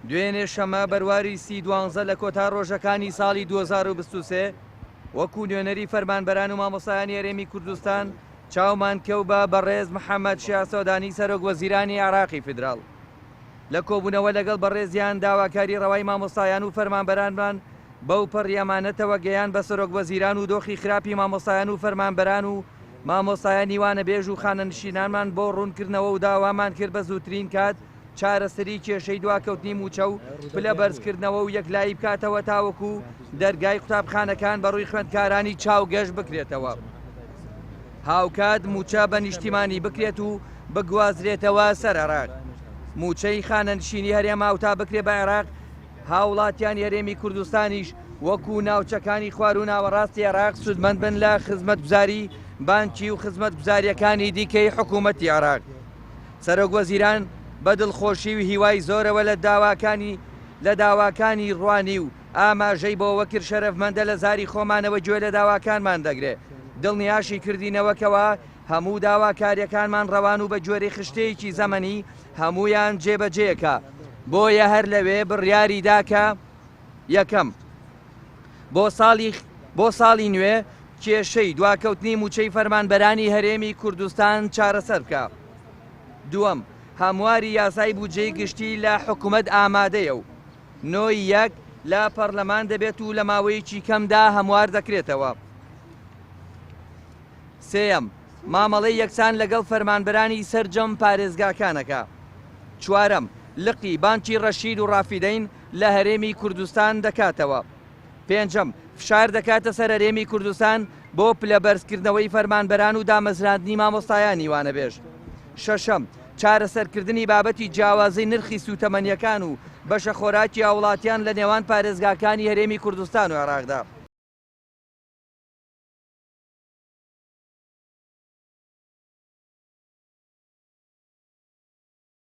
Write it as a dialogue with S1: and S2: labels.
S1: دوێنێ شەمە بەرواری سی دوانزە لە کۆتا ڕۆژەکانی ساڵی 2023 وەکو نوێنەری فەرمانبەران و مامۆستایانی هەرێمی کوردستان چاومان کەوت بە بەڕێز محەممەد شیا سەودانی سەرۆک وەزیرانی عێراقی فیدراڵ لە کۆبوونەوە لەگەڵ بەڕێزیان داواکاری ڕەوای مامۆستایان و فەرمانبەرانمان بەو پەڕیەمانەتەوە گەیان بە سەرۆک وەزیران و دۆخی خراپی مامۆستایان و فەرمانبەران و مامۆستایانی وانەبێژ و خانەنشینانمان بۆ ڕوونکردنەوە و داوامان کرد بە زووترین کات چارەسەری کێشەی دواکەوتنی موچە و پلە بەرزکردنەوە و یەکلایی بکاتەوە تاوەکو دەرگای قوتابخانەکان بەڕووی خوێندکارانی چاوگەشت بکرێتەوە. هاوکات موچە بە نیشتیمانی بکرێت و بگوازرێتەوە سەر عێراق. موچەی خانەنشینی هەرێما و تا بکرێ بە عێراق هاوڵاتیان هەرێمی کوردستانیش وەکو ناوچەکانی خوار و ناوەڕاستی عێراق سودمەند بن لە خزمەتگوزاری بانکی و خزمەتگوزاریەکانی دیکەی حکوومەتی عێراق. سەرۆک وەزیران بە دڵخۆشی و هیوای زۆرەوە لە داواکانی ڕوانی و ئاماژەی بۆ وەکر شەرەفمەندە لە زاری خۆمانەوە گوێ لە داواکانمان دەگرێت. دڵنیاشی کردینەوەکەوە هەموو داواکاریەکانمان ڕەوان و بە جۆری خشتەیەکی زەمەنی هەمویان جێبەجێکە. بۆیە هەر لەوێ بڕیاری داکە یەکەم بۆ ساڵی نوێ کێشەی دواکەوتنی موچەی فەرمانبەرانی هەرێمی کوردستان چارەسەر بکە. دووەم هەمواری یاسای بودجەی گشتی لە حکوومەت ئامادەیە و نۆی یەک لە پەرلەمان دەبێت و لە ماوەیەکی کەمدا هەموار دەکرێتەوە. سێەم مامەڵەی یەکسان لەگەڵ فەرمانبەرانی سەرجەم پارێزگاکانەکە. چوارەم لقی بانکی ڕەشید و ڕافیدەین لە هەرێمی کوردستان دەکاتەوە. پێنجەم فشار دەکاتە سەر هەرێمی کوردستان بۆ پلەبەرزکردنەوەی فەرمانبەران و دامەزراندنی مامۆستایانی وانەبێژ. شەشەم چارەسەرکردنی بابەتی جیاوازەی نرخی سوتەمەنیەکان و بەشە خۆراکی هاوڵاتیان لە نێوان پارێزگاکانی هەرێمی کوردستان و عێراقدا.